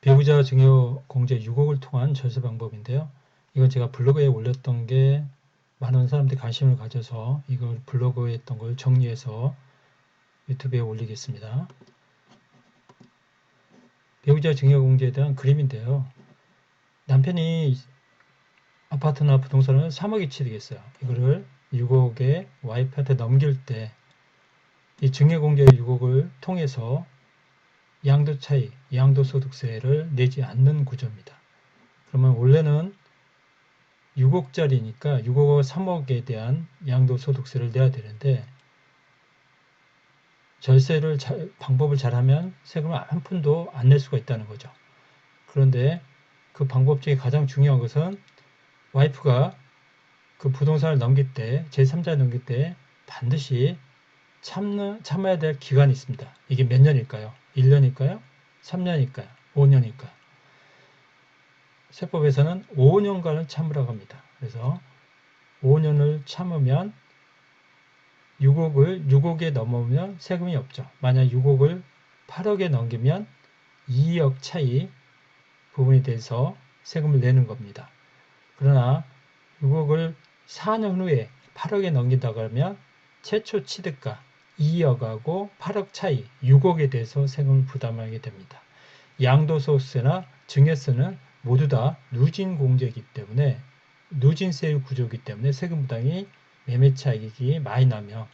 배우자 증여 공제 6억을 통한 절세 방법인데요. 이건 제가 블로그에 올렸던 게 많은 사람들이 관심을 가져서 이걸 블로그에 했던 걸 정리해서 유튜브에 올리겠습니다. 배우자 증여 공제에 대한 그림인데요. 남편이 아파트나 부동산을 3억이 취득했어요. 이거를 6억에 와이프한테 넘길 때 이 증여 공제 6억을 통해서 양도 차익, 양도소득세를 내지 않는 구조입니다. 그러면 원래는 6억짜리니까 6억과 3억에 대한 양도소득세를 내야 되는데 절세를 방법을 잘하면 세금을 한 푼도 안 낼 수가 있다는 거죠. 그런데 그 방법 중에 가장 중요한 것은 와이프가 그 부동산을 넘길 때 제3자에 넘길 때 반드시 참아야 될 기간이 있습니다. 이게 몇 년일까요? 1년일까요? 3년일까요? 5년일까요? 세법에서는 5년간을 참으라고 합니다. 그래서 5년을 참으면 6억에 넘으면 세금이 없죠. 만약 6억을 8억에 넘기면 2억 차이 부분에 대해서 세금을 내는 겁니다. 그러나 6억을 4년 후에 8억에 넘긴다 그러면 최초 취득가 2억하고 8억 차이 6억에 대해서 세금을 부담하게 됩니다. 양도소득세나 증여세는 모두 다 누진공제이기 때문에 누진세 구조이기 때문에 세금 부담이 매매 차익이 많이 나며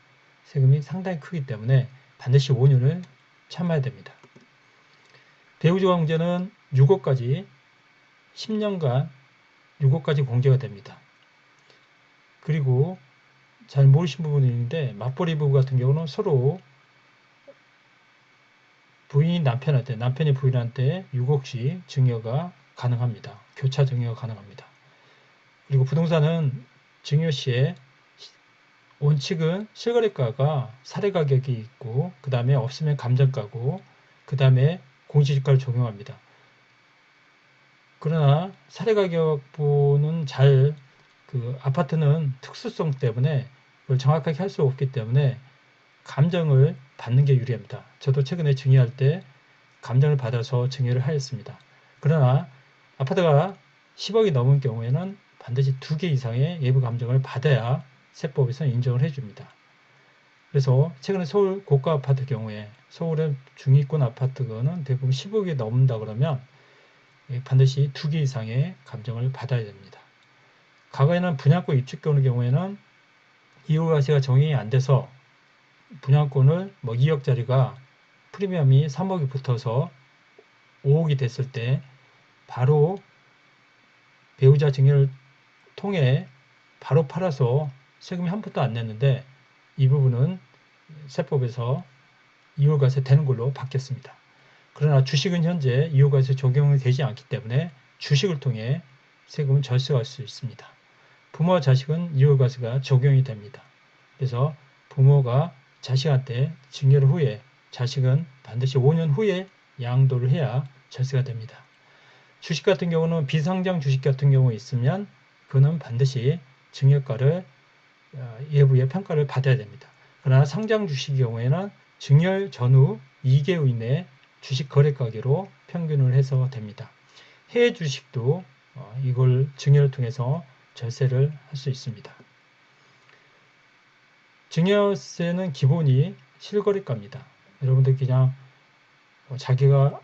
세금이 상당히 크기 때문에 반드시 5년을 참아야 됩니다. 배우자 공제는 6억까지 10년간 6억까지 공제가 됩니다. 그리고 잘 모르신 부분이 있는데 맞벌이 부부 같은 경우는 서로 부인이 남편한테, 남편이 부인한테 6억씩 증여가 가능합니다. 교차 증여가 가능합니다. 그리고 부동산은 증여 시에 원칙은 실거래가가 사례가격이 있고 그 다음에 없으면 감정가고 그 다음에 공시지가를 적용합니다. 그러나 사례가격부는 아파트는 특수성 때문에 그걸 정확하게 할 수 없기 때문에 감정을 받는 게 유리합니다. 저도 최근에 증여할 때 감정을 받아서 증여를 하였습니다. 그러나 아파트가 10억이 넘은 경우에는 반드시 2개 이상의 예부 감정을 받아야 세법에서 인정을 해줍니다. 그래서 최근에 서울 고가 아파트 경우에 서울의 중위권 아파트는 대부분 10억이 넘는다 그러면 반드시 2개 이상의 감정을 받아야 됩니다. 과거에는 분양권 입주 경우에는 이율과세가 적용이 안 돼서 분양권을 2억짜리가 프리미엄이 3억이 붙어서 5억이 됐을 때 바로 배우자 증여를 통해 바로 팔아서 세금이 한 푼도 안 냈는데 이 부분은 세법에서 이율과세 되는 걸로 바뀌었습니다. 그러나 주식은 현재 이율과세 적용이 되지 않기 때문에 주식을 통해 세금을 절세할 수 있습니다. 부모와 자식은 이율과세가 적용이 됩니다. 그래서 부모가 자식한테 증여를 후에 자식은 반드시 5년 후에 양도를 해야 절세가 됩니다. 주식 같은 경우는 비상장 주식 같은 경우 있으면 그는 반드시 증여가를 예부의 평가를 받아야 됩니다. 그러나 상장 주식의 경우에는 증여 전후 2개월 이내 주식 거래 가격으로 평균을 해서 됩니다. 해외 주식도 이걸 증여를 통해서 절세를 할 수 있습니다. 증여세는 기본이 실거래가입니다. 여러분들 그냥 자기가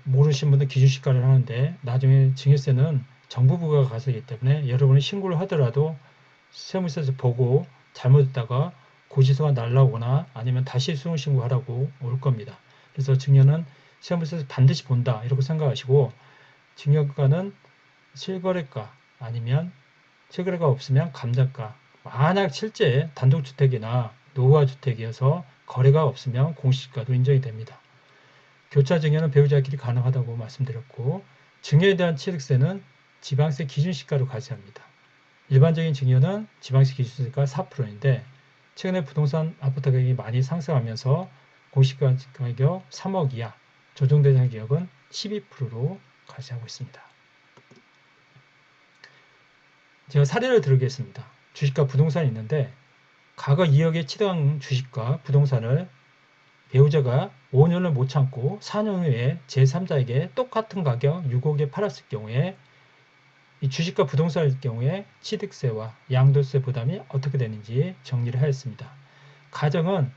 모르시는 분들 기준시가를 하는데 나중에 증여세는 정부 부과가세이기 때문에 여러분이 신고를 하더라도 세무서에서 보고 잘못했다가 고지서가 날라오거나 아니면 다시 수용신고하라고 올 겁니다. 그래서 증여는 세무서에서 반드시 본다 이렇게 생각하시고 증여가는 실거래가 아니면 실거래가 없으면 감정가 만약 실제 단독주택이나 노후화주택이어서 거래가 없으면 공시지가도 인정이 됩니다. 교차 증여는 배우자끼리 가능하다고 말씀드렸고 증여에 대한 취득세는 지방세 기준시가로 과세합니다. 일반적인 증여는 지방세 기준세가 4%인데 최근에 부동산 아파트 가격이 많이 상승하면서 공시가격 3억 이하 조정대상 지역은 12%로 과세하고 있습니다. 제가 사례를 들겠습니다. 주식과 부동산이 있는데 과거 2억에 취득한 주식과 부동산을 배우자가 5년을 못 참고 4년 후에 제3자에게 똑같은 가격 6억에 팔았을 경우에 이 주식과 부동산일 경우에 취득세와 양도세 부담이 어떻게 되는지 정리를 하였습니다. 가정은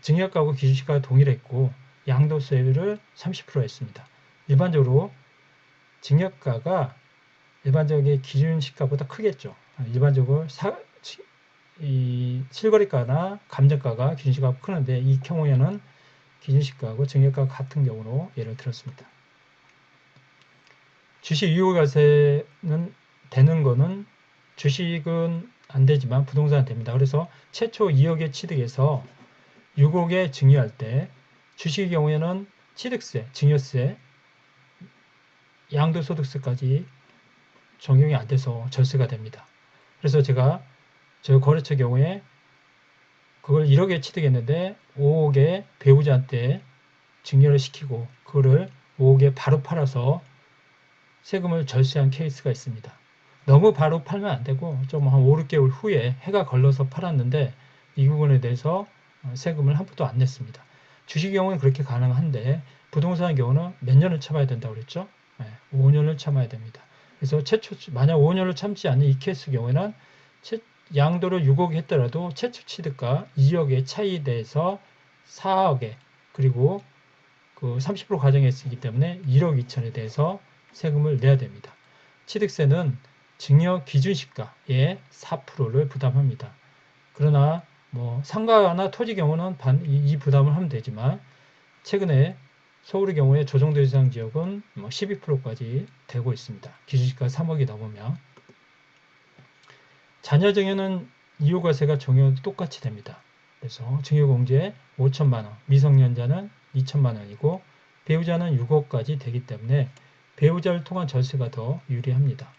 증여가하고 기준시가가 동일했고 양도세를 30% 했습니다. 일반적으로 증여가가 일반적인 기준시가보다 크겠죠. 일반적으로 이 실거래가나 감정가가 기준시가가 크는데 이 경우에는 기준시가하고 증여가가 같은 경우로 예를 들었습니다. 주식 유효과세는 되는 거는 주식은 안 되지만 부동산은 됩니다. 그래서 최초 2억의 취득에서 6억에 증여할 때 주식의 경우에는 취득세, 증여세, 양도소득세까지 적용이 안 돼서 절세가 됩니다. 그래서 제가 저 거래처 경우에 그걸 1억에 취득했는데 5억에 배우자한테 증여를 시키고 그거를 5억에 바로 팔아서 세금을 절세한 케이스가 있습니다. 너무 바로 팔면 안 되고 좀 한 5, 6개월 후에 해가 걸러서 팔았는데 이 부분에 대해서 세금을 한 푼도 안 냈습니다. 주식 경우는 그렇게 가능한데 부동산의 경우는 몇 년을 참아야 된다고 그랬죠? 5년을 참아야 됩니다. 그래서 만약 5년을 참지 않는 이 케이스 경우에는 양도를 6억 했더라도 최초 취득가 2억의 차이에 대해서 4억에 그리고 그 30% 가정했기 때문에 1억 2천에 대해서 세금을 내야 됩니다. 취득세는 증여 기준시가의 4%를 부담합니다. 그러나 뭐 상가나 토지 경우는 이 부담을 하면 되지만 최근에 서울의 경우에 조정대상 지역은 12%까지 되고 있습니다. 기준시가 3억이 넘으면 자녀 증여는 이유과세가 적용도 똑같이 됩니다. 그래서 증여공제 5천만 원, 미성년자는 2천만 원이고 배우자는 6억까지 되기 때문에 배우자를 통한 절세가 더 유리합니다.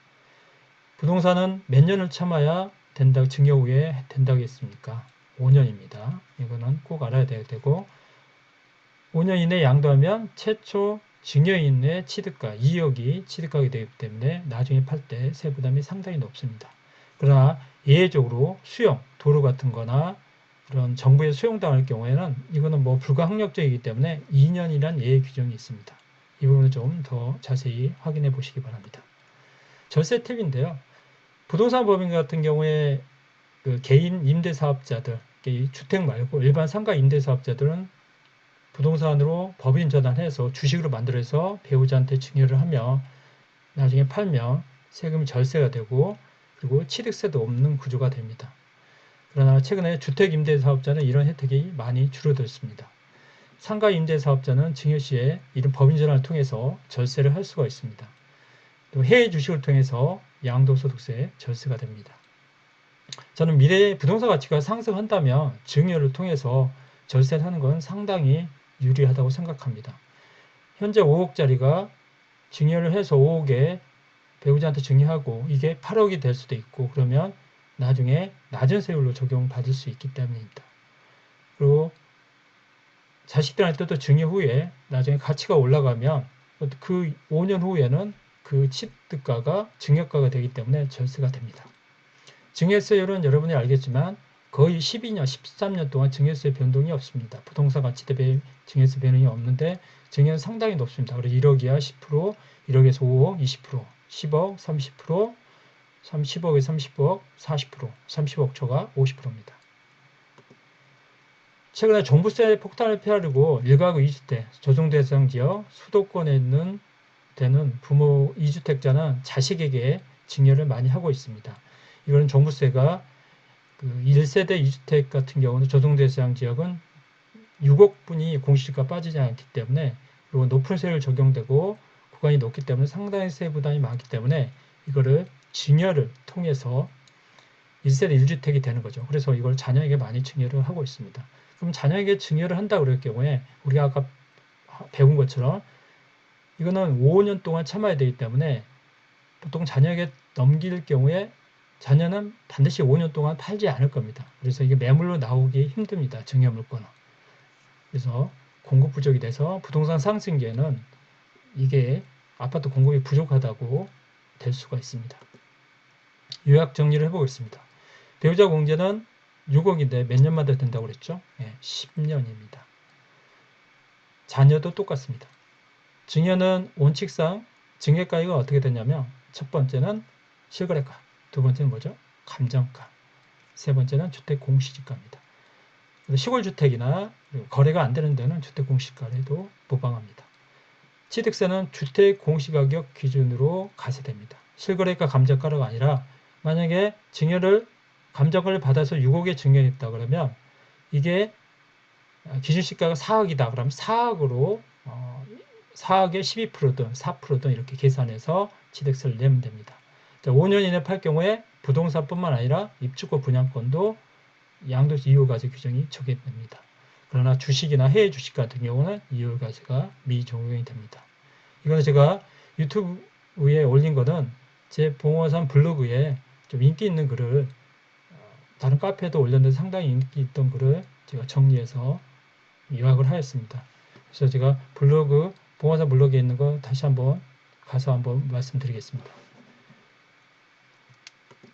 부동산은 몇 년을 참아야 된다, 증여 후에 된다고 했습니까? 5년입니다. 이거는 꼭 알아야 되고 5년 이내 양도하면 최초 증여인의 취득가 2억이 취득가게 되기 때문에 나중에 팔 때 세부담이 상당히 높습니다. 그러나 예외적으로 수용, 도로 같은 거나 그런 정부에 수용당할 경우에는 이거는 뭐 불가항력적이기 때문에 2년이란 예외 규정이 있습니다. 이 부분을 좀 더 자세히 확인해 보시기 바랍니다. 절세 팁인데요. 부동산 법인 같은 경우에 그 개인 임대사업자들, 주택 말고 일반 상가 임대사업자들은 부동산으로 법인 전환해서 주식으로 만들어서 배우자한테 증여를 하며 나중에 팔면 세금이 절세가 되고 그리고 취득세도 없는 구조가 됩니다. 그러나 최근에 주택 임대사업자는 이런 혜택이 많이 줄어들었습니다. 상가 임대사업자는 증여 시에 이런 법인 전환을 통해서 절세를 할 수가 있습니다. 또 해외 주식을 통해서 양도소득세 절세가 됩니다. 저는 미래에 부동산 가치가 상승한다면 증여를 통해서 절세를 하는 건 상당히 유리하다고 생각합니다. 현재 5억짜리가 증여를 해서 5억에 배우자한테 증여하고 이게 8억이 될 수도 있고 그러면 나중에 낮은 세율로 적용받을 수 있기 때문입니다. 그리고 자식들한테도 증여 후에 나중에 가치가 올라가면 그 5년 후에는 그 취득가가 증여가가 되기 때문에 절세가 됩니다. 증여세율은 여러분이 알겠지만 거의 12년, 13년 동안 증여세 변동이 없습니다. 부동산 가치 대비 증여세 변동이 없는데 증여는 상당히 높습니다. 그래서 1억이야 10%, 1억에서 5억 20%, 10억 30%, 10억에서 30억 40%, 30억 초과 50%입니다. 최근에 종부세 폭탄을 피하려고 1가구 2주택, 조정대상 지역, 수도권에 있는 되는 부모 2주택자는 자식에게 증여를 많이 하고 있습니다. 이거는 종부세가 그 1세대 2주택 같은 경우는 조정대상 지역은 6억 분이 공시지가 빠지지 않기 때문에 그리고 높은 세율 적용되고 구간이 높기 때문에 상당히 세 부담이 많기 때문에 이거를 증여를 통해서 1세대 1주택이 되는 거죠. 그래서 이걸 자녀에게 많이 증여를 하고 있습니다. 그럼 자녀에게 증여를 한다 그럴 경우에 우리가 아까 배운 것처럼 이거는 5년 동안 참아야 되기 때문에 보통 자녀에게 넘길 경우에 자녀는 반드시 5년 동안 팔지 않을 겁니다. 그래서 이게 매물로 나오기 힘듭니다. 증여 물건은. 그래서 공급 부족이 돼서 부동산 상승기에는 이게 아파트 공급이 부족하다고 될 수가 있습니다. 요약 정리를 해보겠습니다. 배우자 공제는 6억인데 몇 년마다 된다고 그랬죠? 10년입니다. 잔여도 똑같습니다. 증여는 원칙상 증여가액은 어떻게 되냐면 첫 번째는 실거래가, 두 번째는 뭐죠? 감정가, 세 번째는 주택 공시지가입니다. 시골주택이나 거래가 안 되는 데는 주택 공시가에도 부방합니다. 취득세는 주택 공시가격 기준으로 가세됩니다. 실거래가 감정가가 아니라 만약에 감정가를 받아서 6억에 증여했다 그러면 이게 기준시가가 4억이다 그러면 4억으로 4억에 12%든 4%든 이렇게 계산해서 취득세를 내면 됩니다. 5년 이내 팔 경우에 부동산뿐만 아니라 입주권 분양권도 양도세 이율과세 규정이 적용됩니다. 그러나 주식이나 해외 주식 같은 경우는 이율과세가 미적용이 됩니다. 이거는 제가 유튜브에 올린 거는 제 부동산 블로그에 좀 인기 있는 글을 다른 카페에도 올렸는데 상당히 인기 있던 글을 제가 정리해서 요약을 하였습니다. 그래서 제가 부동산 블로그에 있는 거 다시 한번 가서 한번 말씀드리겠습니다.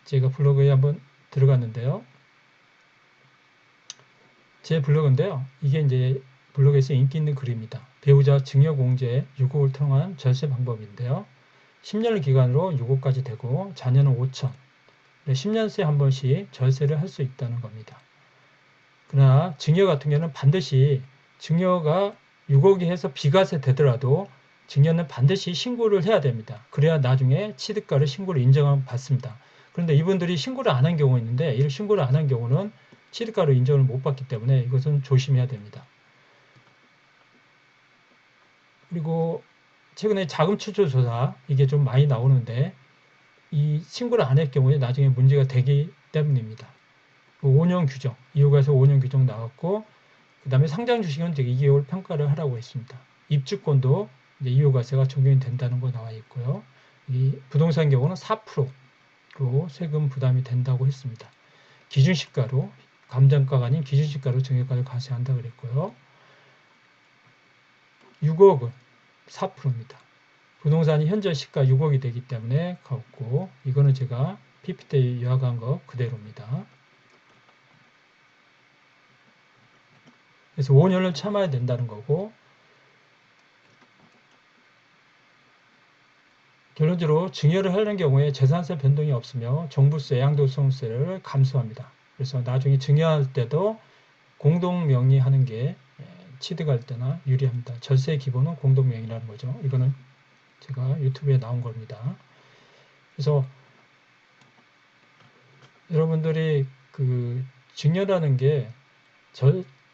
제가 블로그에 한번 들어갔는데요. 제 블로그인데요. 이게 이제 블로그에서 인기 있는 글입니다. 배우자 증여공제 6억을 통한 절세 방법인데요. 10년을 기간으로 6억까지 되고 자녀는 5천. 10년새 한 번씩 절세를 할 수 있다는 겁니다. 그러나 증여 같은 경우는 반드시 증여가 6억이 해서 비과세 되더라도 증여는 반드시 신고를 해야 됩니다. 그래야 나중에 취득가를 신고를 인정받습니다. 그런데 이분들이 신고를 안 한 경우가 있는데 이 신고를 안 한 경우는 취득가로 인정을 못 받기 때문에 이것은 조심해야 됩니다. 그리고 최근에 자금 출처 조사 이게 좀 많이 나오는데 이 신고를 안 할 경우에 나중에 문제가 되기 때문입니다. 5년 규정, 이후가에서 5년 규정 나왔고 그 다음에 상장 주식은 이제 2개월 평가를 하라고 했습니다. 입주권도 이제 이후과세가 적용이 된다는 거 나와 있고요. 이 부동산 경우는 4%로 세금 부담이 된다고 했습니다. 기준시가로 감정가가 아닌 기준시가로 증여가를 과세한다 그랬고요. 6억은 4%입니다. 부동산이 현재 시가 6억이 되기 때문에 걷고 이거는 제가 PPT에 요약한 거 그대로입니다. 그래서 5년을 참아야 된다는 거고 결론적으로 증여를 하는 경우에 재산세 변동이 없으며 종부세, 양도소득세를 감수합니다. 그래서 나중에 증여할 때도 공동명의하는 게 취득할 때나 유리합니다. 절세 기본은 공동명의라는 거죠. 이거는 제가 유튜브에 나온 겁니다. 그래서 여러분들이 그 증여라는 게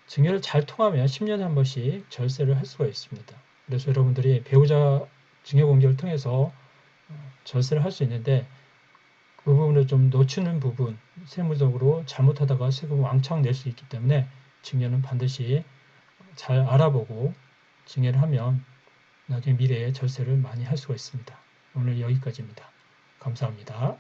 증여를 잘 통하면 10년에 한 번씩 절세를 할 수가 있습니다. 그래서 여러분들이 배우자 증여공제를 통해서 절세를 할 수 있는데 그 부분을 좀 놓치는 부분, 세무적으로 잘못하다가 세금 왕창 낼 수 있기 때문에 증여는 반드시 잘 알아보고 증여를 하면 나중에 미래에 절세를 많이 할 수가 있습니다. 오늘 여기까지입니다. 감사합니다.